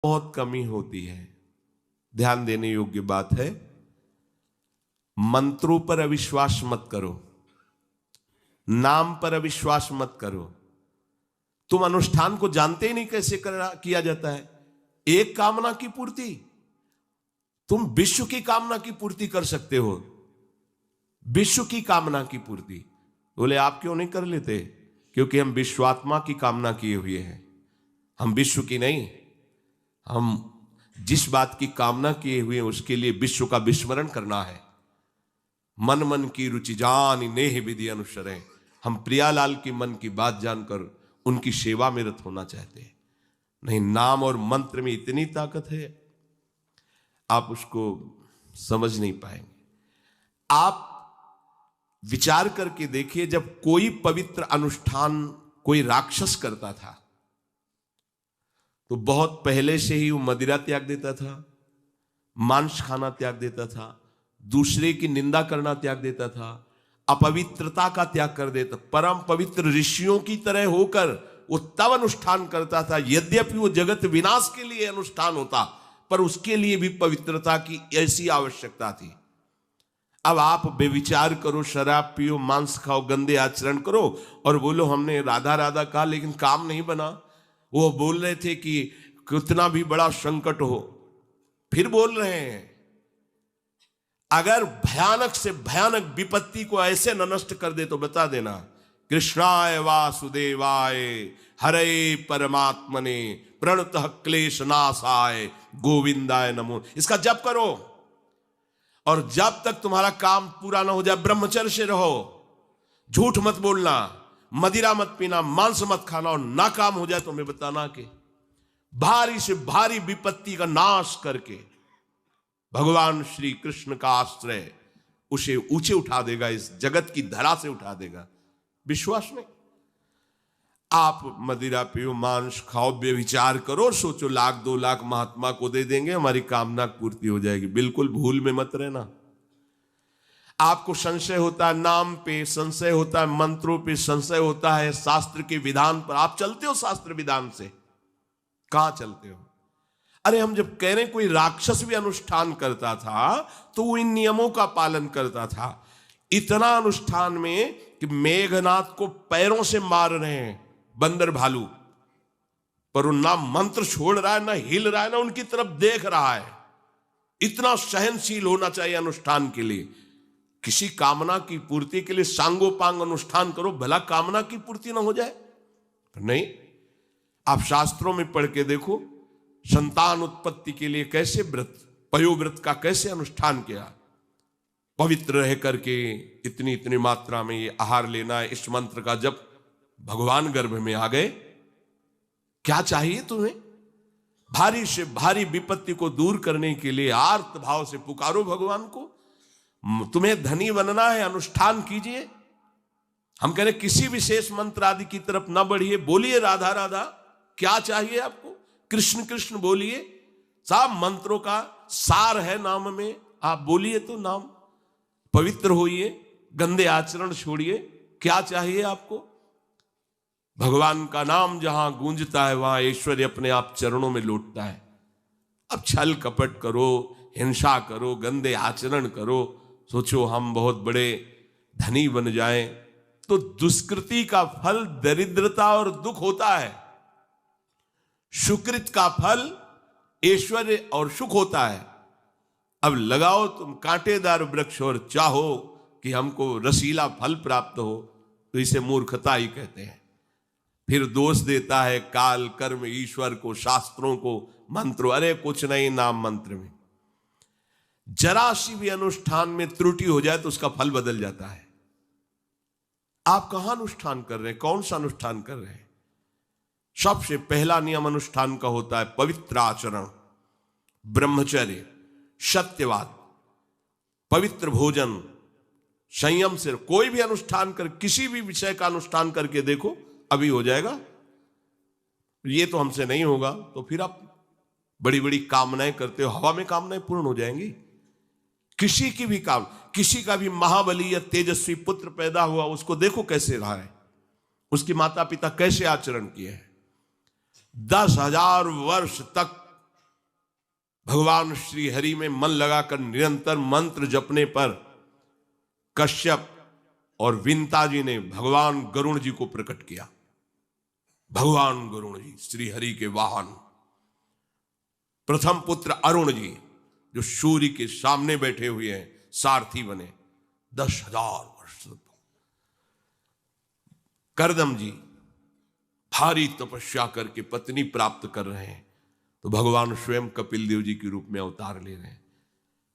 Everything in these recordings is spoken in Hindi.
बहुत कमी होती है। ध्यान देने योग्य बात है, मंत्रों पर अविश्वास मत करो, नाम पर अविश्वास मत करो। तुम अनुष्ठान को जानते ही नहीं कैसे किया जाता है। एक कामना की पूर्ति, तुम विश्व की कामना की पूर्ति कर सकते हो, विश्व की कामना की पूर्ति। बोले आप क्यों नहीं कर लेते? क्योंकि हम विश्वात्मा की कामना किए हुए हैं, हम विश्व की नहीं। हम जिस बात की कामना किए हुए हैं उसके लिए विश्व का विस्मरण करना है। मन मन की रुचि जान नेह विधि अनुसरें। हम प्रियालाल की मन की बात जानकर उनकी सेवा में रत होना चाहते हैं। नहीं, नाम और मंत्र में इतनी ताकत है, आप उसको समझ नहीं पाएंगे। आप विचार करके देखिए, जब कोई पवित्र अनुष्ठान कोई राक्षस करता था तो बहुत पहले से ही वो मदिरा त्याग देता था, मांस खाना त्याग देता था, दूसरे की निंदा करना त्याग देता था, अपवित्रता का त्याग कर देता। परम पवित्र ऋषियों की तरह होकर वो तब अनुष्ठान करता था। यद्यपि वो जगत विनाश के लिए अनुष्ठान होता, पर उसके लिए भी पवित्रता की ऐसी आवश्यकता थी। अब आप बेविचार करो, शराब पियो, मांस खाओ, गंदे आचरण करो और बोलो हमने राधा राधा कहा लेकिन काम नहीं बना। वो बोल रहे थे कि कितना भी बड़ा संकट हो, फिर बोल रहे हैं। अगर भयानक से भयानक विपत्ति को ऐसे न नष्ट कर दे तो बता देना, कृष्णाय वासुदेवाय हरे परमात्मने प्रणतः क्लेश नाशाय गोविंदाय नमो। इसका जप करो और जब तक तुम्हारा काम पूरा ना हो जाए ब्रह्मचर्य से रहो। झूठ मत बोलना, मदिरा मत पीना, मांस मत खाना, और ना काम हो जाए तो मैं बताना कि भारी से भारी विपत्ति का नाश करके भगवान श्री कृष्ण का आश्रय उसे ऊंचे उठा देगा, इस जगत की धरा से उठा देगा। विश्वास नहीं? आप मदिरा पियो, मांस खाओ, बेविचार करो, सोचो लाख 2 लाख महात्मा को दे देंगे, हमारी कामना पूर्ति हो जाएगी। बिल्कुल भूल में मत रहना। आपको संशय होता है नाम पे, संशय होता है मंत्रों पे, संशय होता है शास्त्र के विधान पर। आप चलते हो शास्त्र विधान से? कहां चलते हो? अरे हम जब कह रहे कोई राक्षस भी अनुष्ठान करता था तो वो इन नियमों का पालन करता था। इतना अनुष्ठान में कि मेघनाथ को पैरों से मार रहे हैं बंदर भालू, पर वो ना मंत्र छोड़ रहा है, ना हिल रहा है, ना उनकी तरफ देख रहा है। इतना सहनशील होना चाहिए अनुष्ठान के लिए। किसी कामना की पूर्ति के लिए सांगोपांग अनुष्ठान करो, भला कामना की पूर्ति ना हो जाए? नहीं। आप शास्त्रों में पढ़ के देखो, संतान उत्पत्ति के लिए कैसे व्रत, पयोव्रत का कैसे अनुष्ठान किया। पवित्र रह करके इतनी इतनी मात्रा में ये आहार लेना है, इस मंत्र का जब भगवान गर्भ में आ गए। क्या चाहिए तुम्हें? भारी से भारी विपत्ति को दूर करने के लिए आर्त भाव से पुकारो भगवान को। तुम्हें धनी बनना है, अनुष्ठान कीजिए। हम कह रहे किसी विशेष मंत्र आदि की तरफ ना बढ़िए, बोलिए राधा राधा। क्या चाहिए आपको? कृष्ण कृष्ण बोलिए। सब मंत्रों का सार है नाम में, आप बोलिए तो नाम। पवित्र होइए, गंदे आचरण छोड़िए। क्या चाहिए आपको? भगवान का नाम जहां गूंजता है वहां ऐश्वर्य अपने आप चरणों में लौटता है। अब छल कपट करो, हिंसा करो, गंदे आचरण करो, सोचो हम बहुत बड़े धनी बन जाएं, तो दुष्कृति का फल दरिद्रता और दुख होता है। सुकृत का फल ऐश्वर्य और सुख होता है। अब लगाओ तुम कांटेदार वृक्ष और चाहो कि हमको रसीला फल प्राप्त हो, तो इसे मूर्खता ही कहते हैं। फिर दोष देता है काल, कर्म, ईश्वर को, शास्त्रों को, मंत्रों। अरे कुछ नहीं, नाम मंत्र में जरा सी भी अनुष्ठान में त्रुटि हो जाए तो उसका फल बदल जाता है। आप कहां अनुष्ठान कर रहे हैं? कौन सा अनुष्ठान कर रहे हैं? सबसे पहला नियम अनुष्ठान का होता है पवित्र आचरण, ब्रह्मचर्य, सत्यवाद, पवित्र भोजन, संयम से। कोई भी अनुष्ठान कर, किसी भी विषय का अनुष्ठान करके देखो, अभी हो जाएगा। ये तो हमसे नहीं होगा, तो फिर आप बड़ी बड़ी कामनाएं करते हो, हवा में कामनाएं पूर्ण हो जाएंगी। किसी की भी काम, किसी का भी महाबली या तेजस्वी पुत्र पैदा हुआ, उसको देखो कैसे रहा है, उसके माता पिता कैसे आचरण किए हैं। 10,000 वर्ष तक भगवान श्री हरि में मन लगाकर निरंतर मंत्र जपने पर कश्यप और विंता जी ने भगवान गरुण जी को प्रकट किया। भगवान गरुण जी श्री हरि के वाहन, प्रथम पुत्र अरुण जी जो सूर्य के सामने बैठे हुए हैं, सारथी बने 10,000 वर्ष। करदम जी भारी तपस्या करके पत्नी प्राप्त कर रहे हैं, तो भगवान स्वयं कपिल देव जी के रूप में अवतार ले रहे हैं।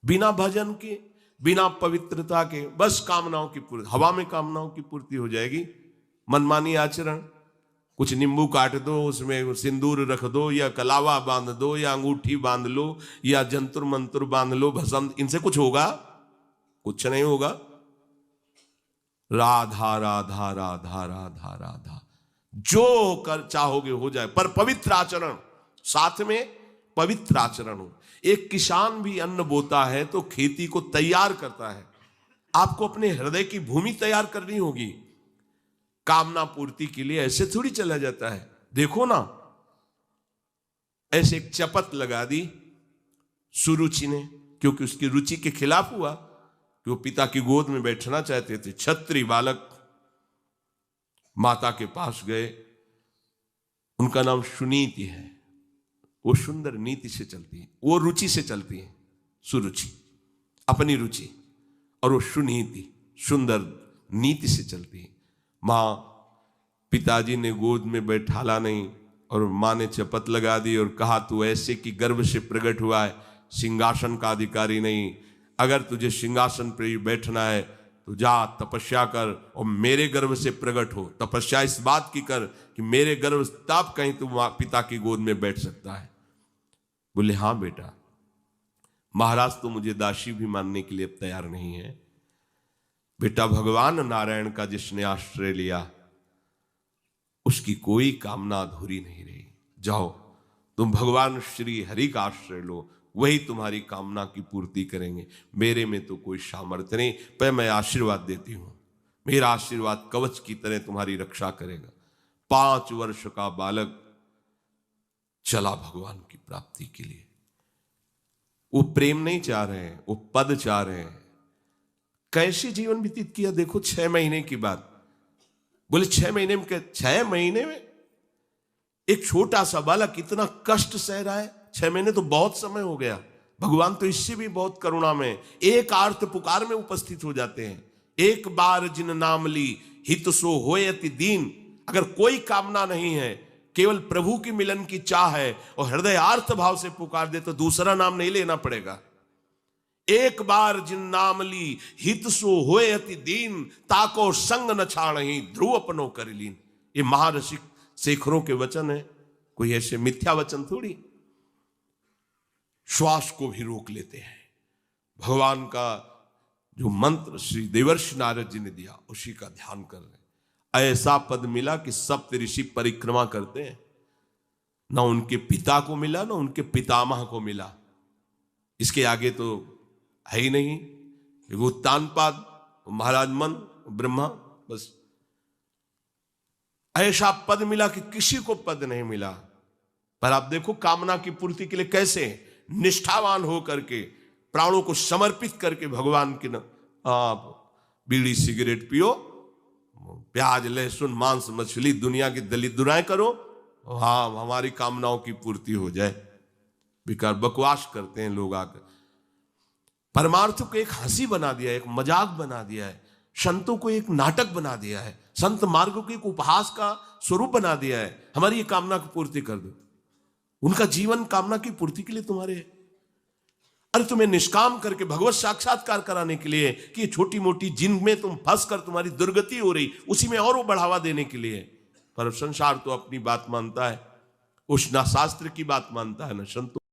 बिना भजन के, बिना पवित्रता के, बस कामनाओं की पूर्ति, हवा में कामनाओं की पूर्ति हो जाएगी। मनमानी आचरण, कुछ नींबू काट दो, उसमें सिंदूर रख दो, या कलावा बांध दो, या अंगूठी बांध लो, या जंतुर मंत्र बांध लो, भस्म, इनसे कुछ होगा? कुछ नहीं होगा। राधा राधा राधा राधा राधा, जो कर चाहोगे हो जाए, पर पवित्र आचरण, साथ में पवित्र आचरण हो। एक किसान भी अन्न बोता है तो खेती को तैयार करता है। आपको अपने हृदय की भूमि तैयार करनी होगी। कामना पूर्ति के लिए ऐसे थोड़ी चला जाता है। देखो ना, ऐसे एक चपत लगा दी सुरुचि ने, क्योंकि उसकी रुचि के खिलाफ हुआ कि वो पिता की गोद में बैठना चाहते थे। क्षत्रिय बालक माता के पास गए, उनका नाम सुनीति है। वो सुंदर नीति से चलती है, वो रुचि से चलती है, सुरुचि अपनी रुचि, और वो सुनीति सुंदर नीति से चलती है। मां, पिताजी ने गोद में बैठाला नहीं, और मां ने चपत लगा दी और कहा, तू ऐसे कि गर्भ से प्रकट हुआ है, सिंहासन का अधिकारी नहीं। अगर तुझे सिंहासन पर बैठना है तो जा तपस्या कर और मेरे गर्भ से प्रकट हो। तपस्या इस बात की कर कि मेरे गर्भ तब कहीं तू पिता की गोद में बैठ सकता है। बोले, हाँ बेटा। महाराज तो मुझे दासी भी मानने के लिए तैयार नहीं है। बेटा, भगवान नारायण का जिसने आश्रय लिया उसकी कोई कामना अधूरी नहीं रही। जाओ, तुम भगवान श्री हरि का आश्रय लो, वही तुम्हारी कामना की पूर्ति करेंगे। मेरे में तो कोई सामर्थ्य नहीं, पर मैं आशीर्वाद देती हूं। मेरा आशीर्वाद कवच की तरह तुम्हारी रक्षा करेगा। 5 वर्ष का बालक चला भगवान की प्राप्ति के लिए। वो प्रेम नहीं चाह रहे हैं, वो पद चाह रहे हैं। कैसे जीवन व्यतीत किया देखो। 6 महीने की बात। बोले 6 महीने में, 6 महीने में एक छोटा सा बालक इतना कष्ट सह रहा है। 6 महीने तो बहुत समय हो गया। भगवान तो इससे भी बहुत करुणा में एक आर्त पुकार में उपस्थित हो जाते हैं। एक बार जिन नाम ली हित सो होए अति दीन। अगर कोई कामना नहीं है, केवल प्रभु की मिलन की चाह है और हृदय आर्त भाव से पुकार दे, तो दूसरा नाम नहीं लेना पड़ेगा। एक बार जिन नाम ली हित सो होए अति दीन, ताको संग न छाड़ही ध्रुव अपनो कर लीन। ये महारसिक शेखरों के वचन है, कोई ऐसे मिथ्या वचन थोड़ी। श्वास को भी रोक लेते हैं। भगवान का जो मंत्र श्री देवर्षि नारद जी ने दिया, उसी का ध्यान कर रहे हैं। ऐसा पद मिला कि सप्त ऋषि परिक्रमा करते हैं। ना उनके पिता को मिला, ना उनके पितामह को मिला। इसके आगे तो है ही नहीं। वो उत्तानपाद, महाराज मन, ब्रह्मा, बस ऐसा पद मिला कि किसी को पद नहीं मिला। पर आप देखो, कामना की पूर्ति के लिए कैसे निष्ठावान होकर के, प्राणों को समर्पित करके भगवान की आप बीड़ी सिगरेट पियो, प्याज लहसुन मांस मछली दुनिया की दलित दुराएं करो, हाँ हमारी कामनाओं की पूर्ति हो जाए। बेकार बकवास करते हैं लोग आकर। परमार्थ को एक हंसी बना दिया है, एक मजाक बना दिया है। संतों को एक नाटक बना दिया है। संत मार्ग को एक उपहास का स्वरूप बना दिया है। हमारी ये कामना की पूर्ति कर दो। उनका जीवन कामना की पूर्ति के लिए तुम्हारे है। अरे तुम्हें निष्काम करके भगवत साक्षात्कार कराने के लिए कि ये छोटी मोटी जिनमें तुम फंस कर तुम्हारी दुर्गति हो रही, उसी में और वो बढ़ावा देने के लिए। पर संसार तो अपनी बात मानता है, उस ना शास्त्र की बात मानता है, ना संतों